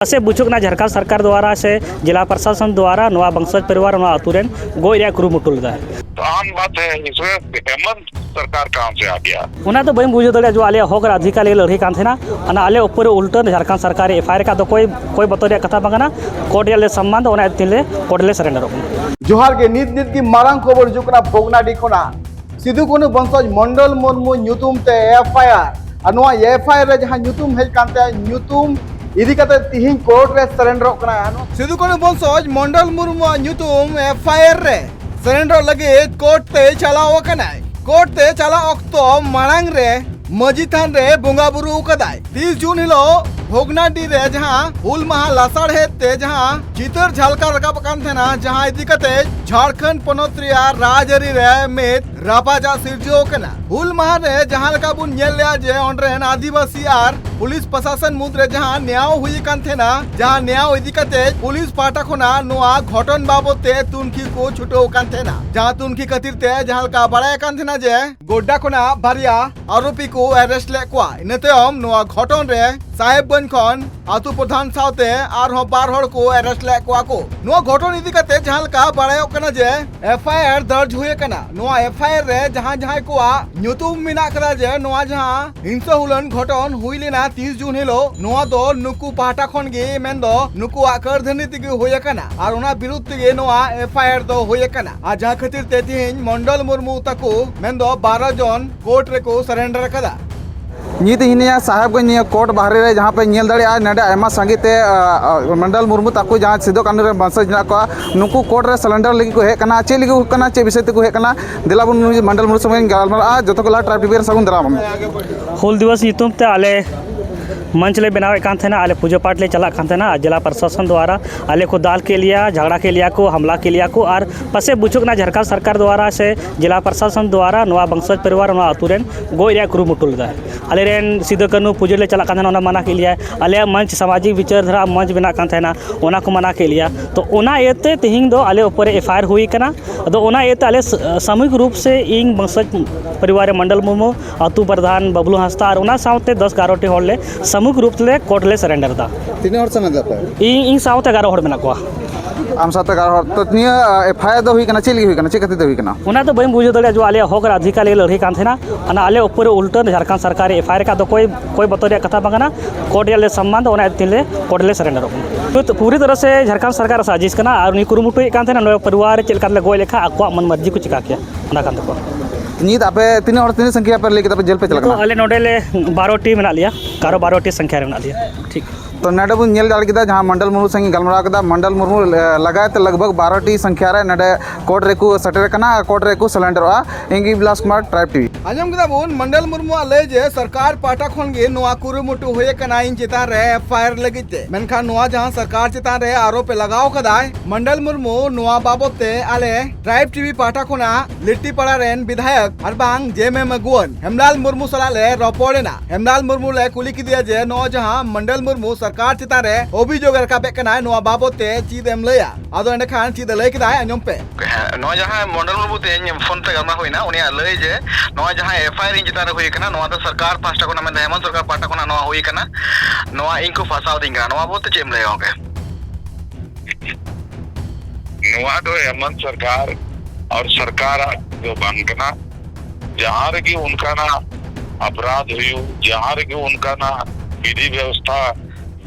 से बुचुकना झारखंड सरकार द्वारा से जिला प्रशासन द्वारा नवा बंसज परिवार अतुरेन गोई रे कुरुमुटु लेदा तो आम बात है इसमें हेमंत सरकार कहाँ से आ गया उना तो बम बुझे दड़े जो आले हक अधिकार ले लड़ाई कान थेना अना आले ऊपर उल्टा झारखंड सरकार एफआईआर का तो कोई बतौर कथा बंगना कोर्ट ले सम्मान तो तिले कोर्ट ले सरेंडर जोहार के नित नित की मारांग खबर जुकना भोगनाडी खोना सिदु कानू बंसज मंडल मुर्मू ᱧᱩᱛᱩᱢ ᱛᱮ एफआईआर ᱱᱚᱣᱟ एफआईआर रे जहां ᱧᱩᱛᱩᱢ हेज कानते ᱧᱩᱛᱩᱢ इदी कते तिहिं कोर्ट रे सरेंडर कना सिदु कानू बंसज मंडल मुर्मू ᱧᱩᱛᱩᱢ एफआईआर रे सरेंडर लगे कोर्ट ते चलाव कनाय कोर्ट ते चला अक्तो मांग रे मजी थान रे बोंगा बुरु कदाय 30 जून हिलो भोगनाडी रे जहां हुल महा लासाड़ हेते जहां चितर झलका रकाब कान थेना जहां इदी कते झारखंड पनोत रिया राजरी रे मेत रापाजा सिरजो कना हुल महा रे जहां लका बुन नेल लिया जे ओंड्रेन आदिवासी आर पुलिस प्रशासन मुद रे जहां न्याय हुई कान थेना जहां न्याय इदी कते पुलिस पाटा खोना नोआ घटन बाबते तुनखी को छुटो कान थेना जहां तुनखी खातिर ते जहां लका बड़ाय कान थेना जे गोड्डा खोना बारिया आरोपी को अरेस्ट ले कोआ इनतेम नोआ घटन रे साहेबगंज खन आतु प्रधान सावते आर हो बार हड़ को अरेस्ट ले कोआ को नोआ घटन इदी कते जहां लका बड़ाय कना जे एफआईआर दर्ज हुए कना नोआ एफआईआर रे जहां जहां कोआ ᱧᱩᱛᱩᱢ मिना करा जे नोआ जहां हिंसा हुलन घटन हुई लेना 30 जून हिलो नोआ दो नुकु पाटा खन गे मेन दो नुकु आकर धनी तिगे होय कना आर ओना विरुद्ध तिगे नोआ एफआईआर दो होय कना आ जहां खातिर ते तिहिन मंडल मुर्मू तको मेन दो 12 जन कोर्ट रे को सरेंडर कदा नीत हिनिया साहेबगंज कोर्ट बाहरे रे जहाँ पे नेल दड़िया नडे आयमा संगीते मंडल मुर्मू ताको जहाँ सिदो कानू रे बंसज ना को नुकु कोर्ट रे सलेंडर लगी को हे कना चे लगी कना चे विषय ते को हे कना दिलाबुन मंडल मुर्मू संगे गालमरा जतो को ला ट्राइब टीवी सगुन दराम हुल दिवस ᱧᱩᱛᱩᱢ ते आले मंच ले बनावे कान थे आले पूजा पाठ ले चला कान थे जिला प्रशासन द्वारा आले को दाल के लिया झगड़ा के लिया को हमला के लिया को और पसे बुचुकना झारखंड सरकार द्वारा से जिला प्रशासन द्वारा नवा बंसज परिवार अतुरेन गोई रे कुरुमुटु लेदा आले रेन सिदो कानू पूजा ले चला कान थे मना के लिया आले मंच सामाजिक विचारधारा मंच बना कान थे ओना को मना के लिया तो ओना एते तिहिंग दो आले ऊपर एफआईआर हुई कना तो ओना एते आले सामूहिक रूप से इंग बंसज परिवार मंडल मुर्मू अतु प्रधान बबलू हंसदा और ओना साउते 10-11 टी होले सामूहिक रूप से कोर्ट ले सरेंडर दा तीन हर सने दपे इन साउते 11 हड़ मेना को आम साथ तो निया एफआईआर दो हुई कना चे लगी हुई कना चे कते हुई कना उना तो बम बुझे दड़े जो आले हक अधिकार ले लड़ाई कान थेना अना आले ऊपर उल्टा झारखंड सरकार एफआईआर का तो कोई बतौर कथा बंगना कोर्ट ले सम्मान तो तिले कोर्ट ले सरेंडर तो पूरी तरह से झारखंड सरकार साजिश कना और उनी कुरुमुटु कान थेना परिवार चेल कान ले गोय लेखा आको मन मर्जी को चिका किया उना कान तको नीत आपे तीन संख्या पर लेके तब जेल पे चला तो आले नोडे ले 12 टी मेना लिया 12 टी संख्या रे मेना लिया ठीक तो नडे बुन नेल दाड़ किदा जहां मंडल मुर्मू संगे गलमरा कदा मंडल मुर्मू लगाए तो लगभग 12 टी संख्या रे नडे कोर्ट रे को सटेर कना कोर्ट रे को सलेंडरवा इंगी बिलास कुमार ट्राइब टीवी आजम कदा बुन मंडल मुर्मू ले जे सरकार पाटा खन गे नोआ कुरुमुटु होय कना इन चिता रे एफआईआर लगिते मेनखा नोआ जहां सरकार चिता रे आरोप लगाव कदाय मंडल मुर्मू नोआ बाबते आले ट्राइब टीवी पाटा खना लिट्टी पड़ा रेन विधायक अरबांग जेमे मगुन हेमलाल मुर्मू सलाले रपोड़ेना हेमलाल मुर्मू ले कुली की दिया जे नो जहां मंडल मुर्मू सरकार चिता रे अभियोग रकाबे कना नोआ बाबते चीद एम लया आदो एंड खान चीद लय किदा अजम पे नो जहां मंडल मुर्मू ते फोन पे गरमा होइना उनी लय जे नो जहां एफआईआर इन चिता रे होई कना नो तो सरकार पास्टा कोना में हेमंत सरकार पाटा कोना नो होई कना नो इनको फसाव दिंगा नो बाबते चेम लय होगे नो तो हेमंत सरकार और सरकार जो बनकना जहां की उनका ना अपराध हुई जहां की उनका ना विधि व्यवस्था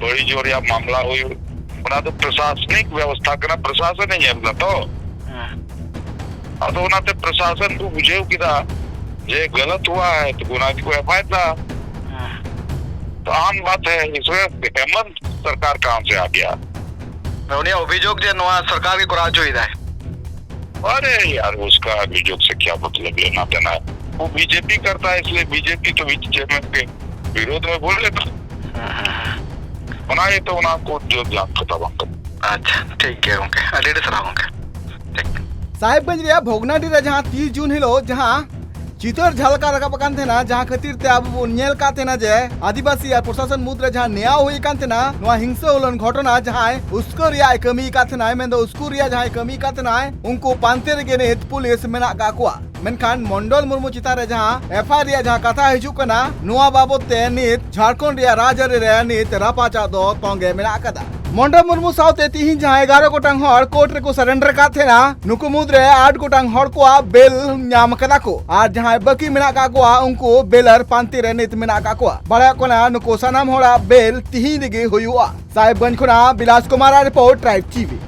बड़ी जोर या मामला हुई उना तो प्रशासनिक व्यवस्था करना प्रशासन नहीं है तो उना ते प्रशासन को बुझे किदा जे गलत हुआ है तो गुना को एफआईआर था तो आम बात है इसमें हेमंत सरकार कहाँ से आ गया उन्हें अभियोग जे नवा सरकार के कराच हुई है अरे यार उसका अभियोग से क्या मतलब लेना देना है वो बीजेपी करता है इसलिए बीजेपी तो के विरोध में बोल लेता ये तो उनको जो अच्छा ठीक है ओके अडेड सरा ओके ठीक साहेबगंज रे भोगनाडी रे जहां 30 जून हिलो जहां चितर झलका रकाब कान थेना जहां खातिर ते अब नेल का थेना जे आदिवासी और प्रशासन मुद्रे जहां न्याय हुई कान थेना नोआ हिंसा होलन घटना जहां उसको रिया कमी का थेना मेन दो उसको रिया जहां कमी का थेना उनको पांते रे गेने पुलिस मेना का कोआ मेनखान मंडल मुर्मू चितान रे जहां एफआईआर रिया जहां कथा हिजुक कना नुआ बाबत ते नित झारखंड रिया राजआरी रे नित रापाचा दो तोंगे मेना कदा मंडल मुर्मू साउते तिहिन जहां 11 गोटांग हर कोर्ट रे को सरेंडर का थेना नुकु मुद्रे 8 गोटांग हर को बेल नाम कदा को आर जहां बाकी मेना का को उनको बेलर पांति रे नित मेना का को बड़ा कोना नुकु सनाम होड़ा बेल तिहिन गे होयुआ साहेबगंज खुना Bilas Kumar report tribe TV.